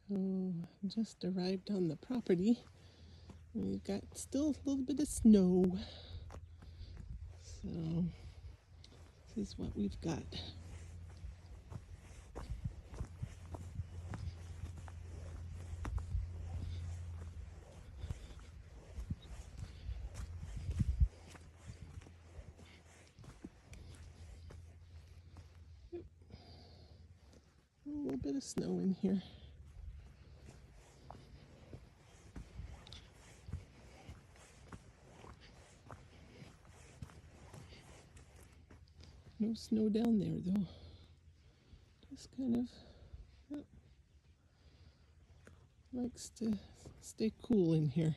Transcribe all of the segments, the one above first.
So just arrived on the property. We've got still a little bit of snow. So this is what we've got. A little bit of snow in here. No snow down there though. Just kind of likes to stay cool in here.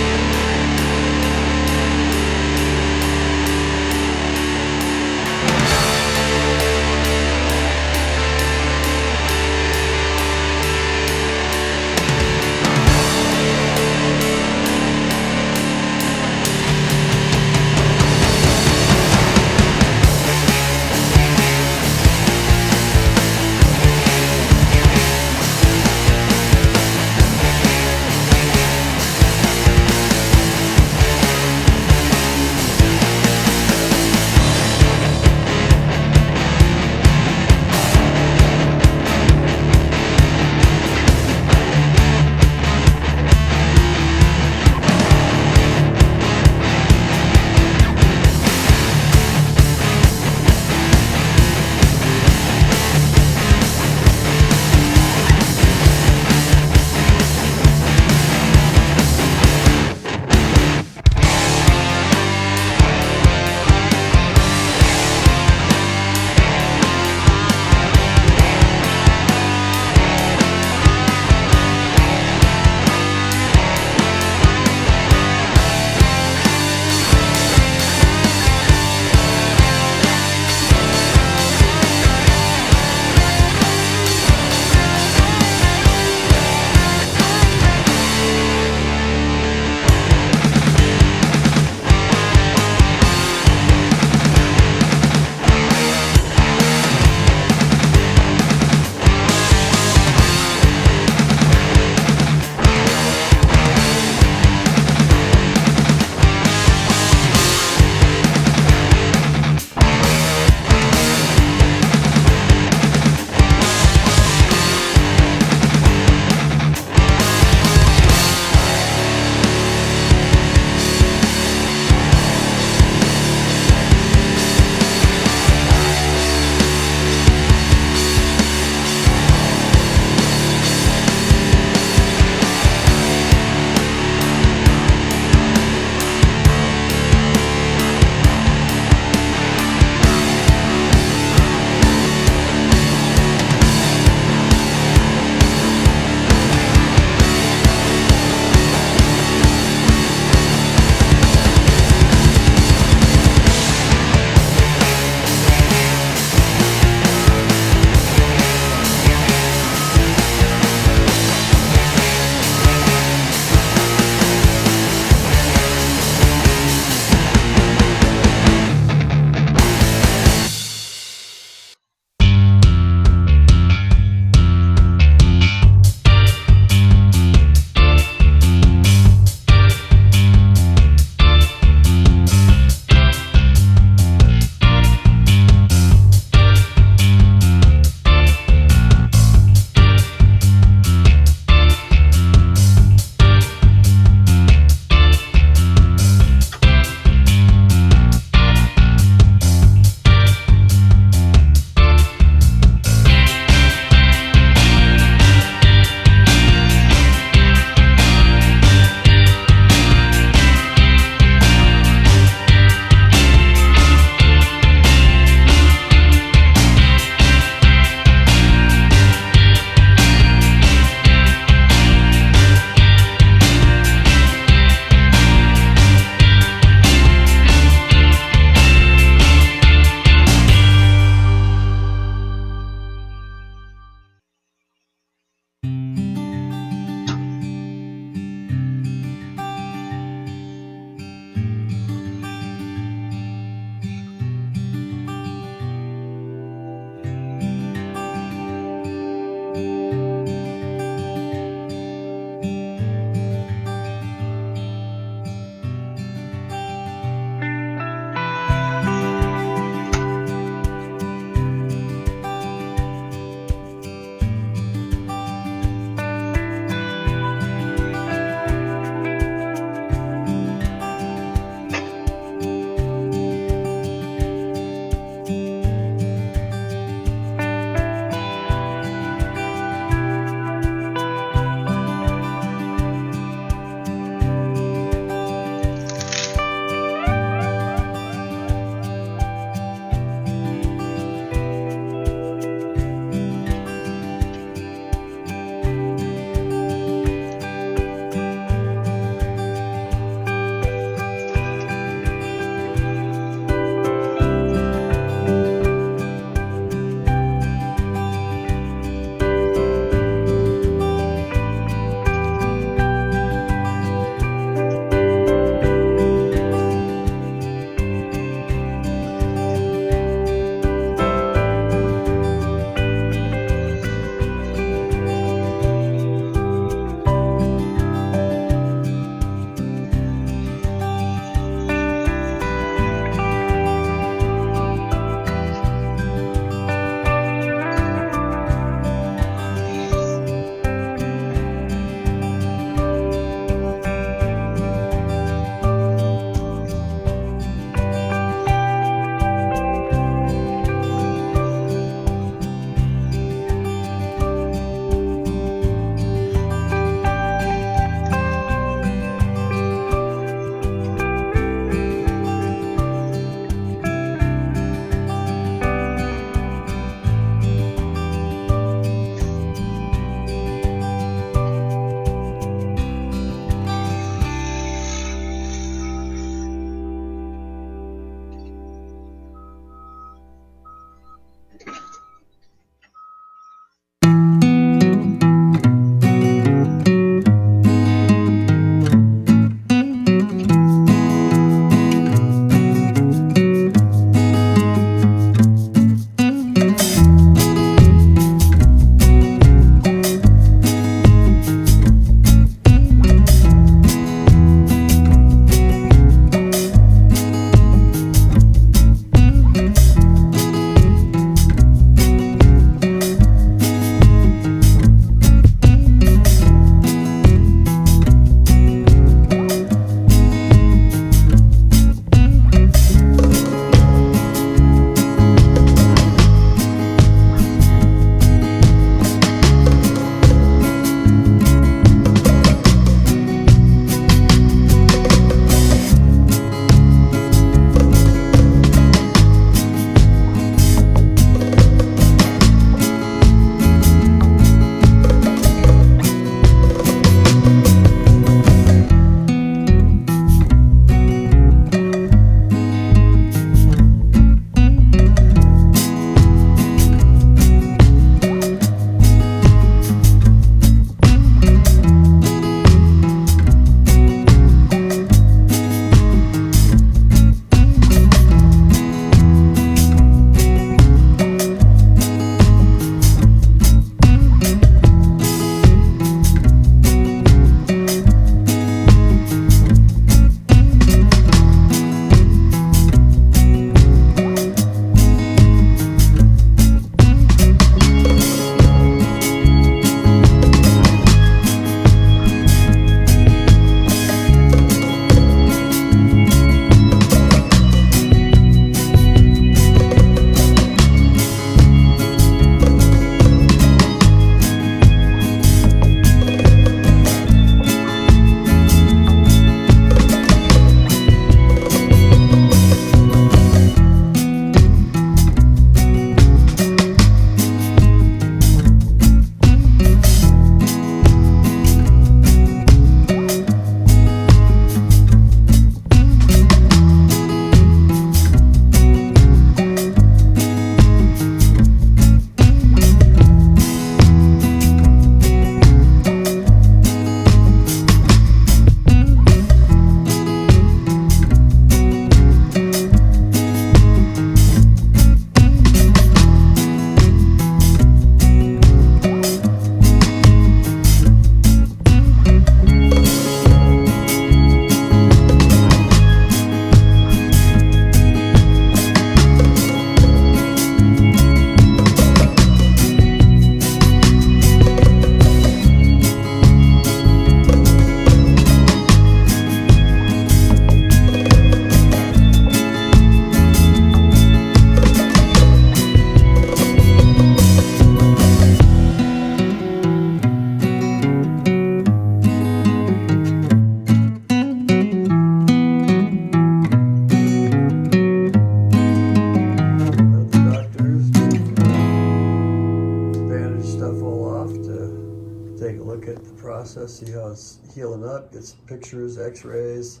process, see how it's healing up, gets pictures, x-rays,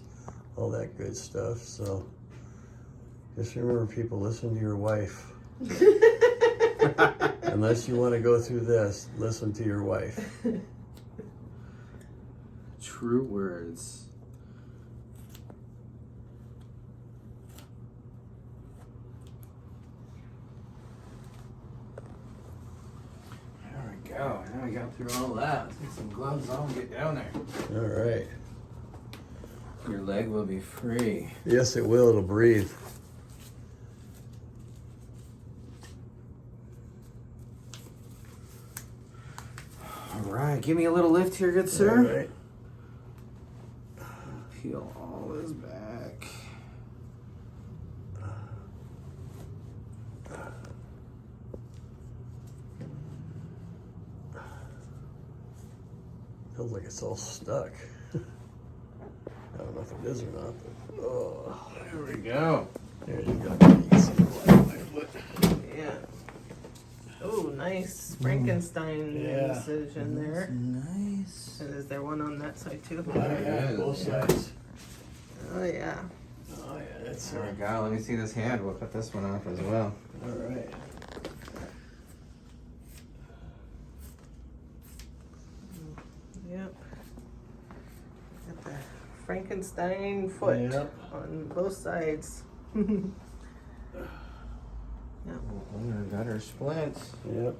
all that good stuff. So just remember, people, listen to your wife. Unless you want to go through this, listen to your wife. True words. There we go. Now we got through all that. Let's get some gloves on and get down there. All right. Your leg will be free. Yes, it will. It'll breathe. All right. Give me a little lift here, good sir. All right. Peel all this back. Feels like it's all stuck. I don't know if it is or not, but oh, There we go. there you go. You can see the light on my foot. Yeah. Oh, nice Frankenstein Yeah. incision there. Nice. And is there one on that side too? Oh, yeah, both sides. Oh yeah. Oh yeah, that's There we go. Let me see this hand. We'll cut this one off as well. all right. Yep. Got the Frankenstein foot Yep. on both sides. Got her split. Yep.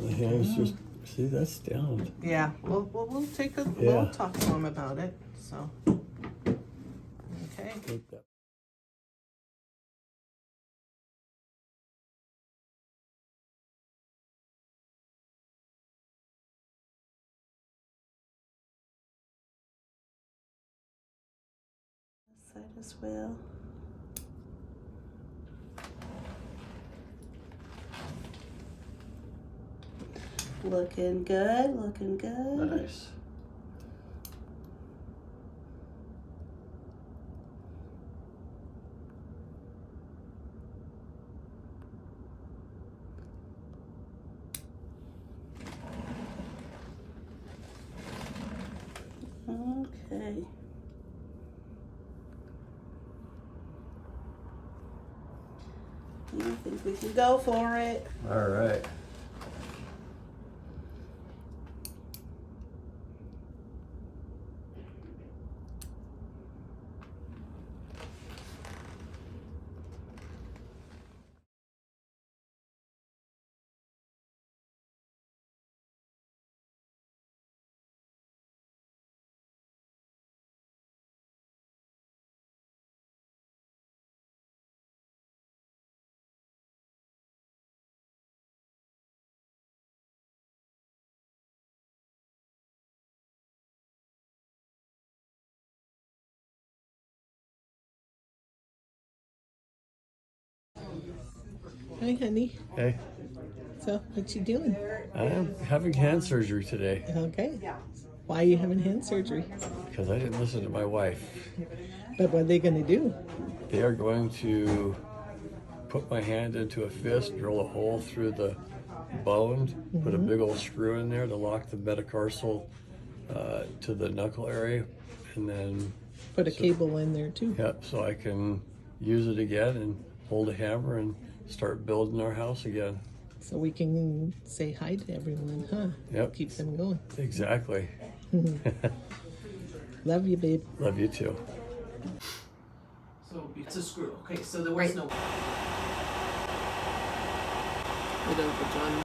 The hand's just, see, that's down. Yeah, we'll take a Yeah. we'll talk to him about it. So okay. Take that. This side as well. Looking good, looking good. Nice. Okay. I think we can go for it. All right. Hi, honey. Hey, So, what you doing? I'm having hand surgery today Okay. Why are you having hand surgery? because I didn't listen to my wife. But what are they gonna do? They are going to put my hand into a fist, drill a hole through the bone, put a big old screw in there to lock the metatarsal to the knuckle area, and then Put a cable in there too. yep, so I can use it again and hold a hammer and start building our house again. So we can say hi to everyone, huh? Yep. Keep them going. Exactly. Love you, babe. Love you too. So it's a screw. Okay, so there was no. Right over John.